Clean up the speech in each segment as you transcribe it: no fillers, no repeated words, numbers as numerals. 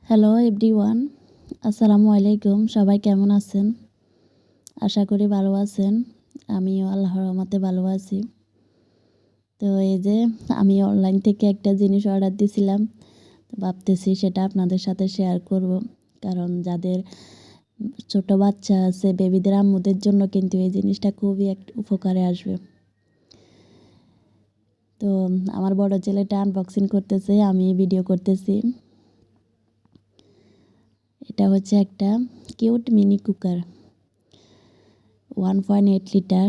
Hello everyone, আসসালামু আলাইকুম। সবাই কেমন আছেন? আশা করি ভালো আছেন। আমিও আল্লাহর রহমতে ভালো আছি। তো এই যে আমি অনলাইন থেকে একটা জিনিস অর্ডার দিয়েছিলাম, তো ভাবতেছি সেটা আপনাদের সাথে শেয়ার করব। কারণ যাদের ছোট বাচ্চা আছে, বেবিদের আম্মুদের জন্য কিন্তু এই জিনিসটা খুবই উপকারে আসবে। তো আমার বড় ছেলেটা আনবক্সিং করতেছে, আমি ভিডিও করতেছি। এটা হচ্ছে একটা কিউট মিনি কুকার, 1.8 লিটার।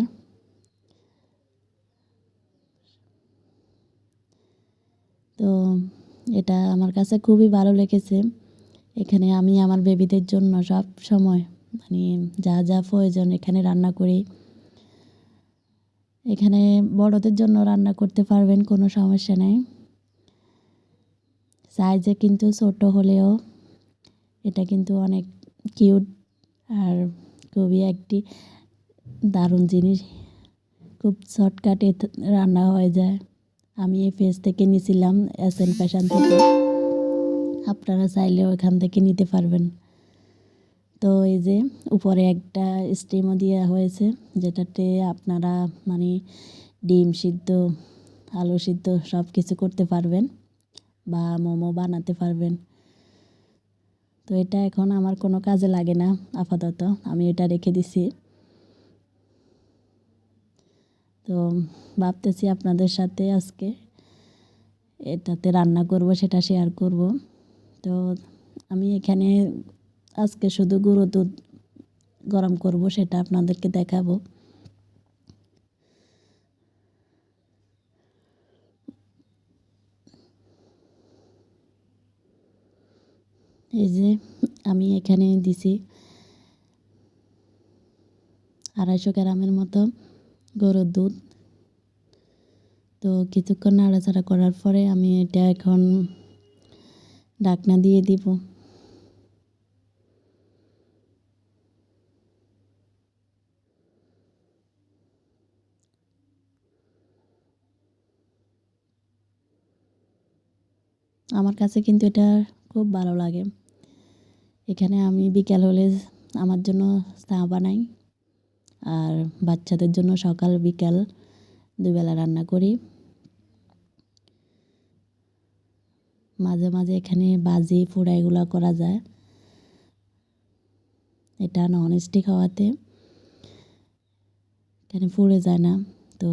তো এটা আমার কাছে খুবই ভালো লেগেছে। এখানে আমি আমার বেবিদের জন্য সব সময় মানে যা যা প্রয়োজন এখানে রান্না করি। এখানে বড়দের জন্য রান্না করতে পারবেন, কোনো সমস্যা নেই। সাইজে কিন্তু ছোট হলেও এটা কিন্তু অনেক কিউট আর খুবই একটি দারুণ জিনিস। খুব শর্টকাটে রান্না হয়ে যায়। আমি এই পেজ থেকে নিয়েছিলাম, এসএন ফ্যাশন থেকে। আপনারা চাইলেও এখান থেকে নিতে পারবেন। তো এই যে উপরে একটা স্টিমও দেওয়া হয়েছে, যেটাতে আপনারা মানে ডিম সিদ্ধ, আলু সিদ্ধ সব কিছু করতে পারবেন বা মোমো বানাতে পারবেন। তো এটা এখন আমার কোনো কাজে লাগে না, আপাতত আমি এটা রেখে দিছি। তো ভাবতেছি আপনাদের সাথে আজকে এটাতে রান্না করব, সেটা শেয়ার করব। তো আমি এখানে আজকে শুধু গুঁড়ো দুধ গরম করব, সেটা আপনাদেরকে দেখাবো। এই যে আমি এখানে দিছি 250 গ্রামের মতো গরুর দুধ। তো কিছুক্ষণ নাড়াচাড়া করার পরে আমি এটা এখন ঢাকনা দিয়ে দিব। আমার কাছে কিন্তু এটা খুব ভালো লাগে। এখানে আমি বিকাল হলে আমার জন্য চা বানাই, আর বাচ্চাদের জন্য সকাল বিকাল দুবেলা রান্না করি। মাঝে মাঝে এখানে বাজি পোড়া এগুলো করা যায়। এটা ননস্টিক হওয়াতে এখানে পুড়ে যায় না। তো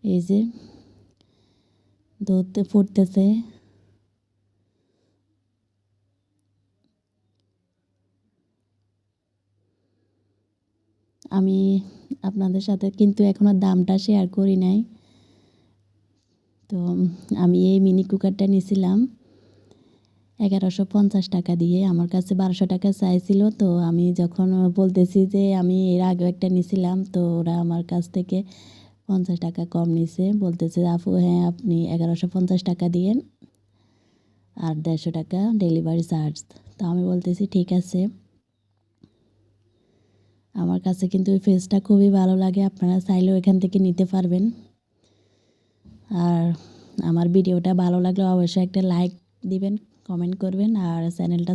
এই যে দুধ ফুটতেছে, আমি আপনাদের সাথে কিন্তু এখনও দামটা শেয়ার করি নাই। তো আমি এই মিনি কুকারটা নিয়েছিলাম 1150 টাকা দিয়ে। আমার কাছে 1200 টাকা চাইছিল। তো আমি যখন বলতেছি যে আমি এর আগে একটা নিয়েছিলাম, তো ওরা আমার কাছ থেকে 50 টাকা কম নিছে। বলতেছে আপু হ্যাঁ আপনি 1150 টাকা দিয়েন আর 150 টাকা ডেলিভারি চার্জ। তো আমি বলতেছি ঠিক আছে। আমার কাছে কিন্তু ওই ফেসটা খুবই ভালো লাগে, আপনারা চাইলেও এখান থেকে নিতে পারবেন। আর আমার ভিডিওটা ভালো লাগলে অবশ্যই একটা লাইক দিবেন, কমেন্ট করবেন আর চ্যানেলটা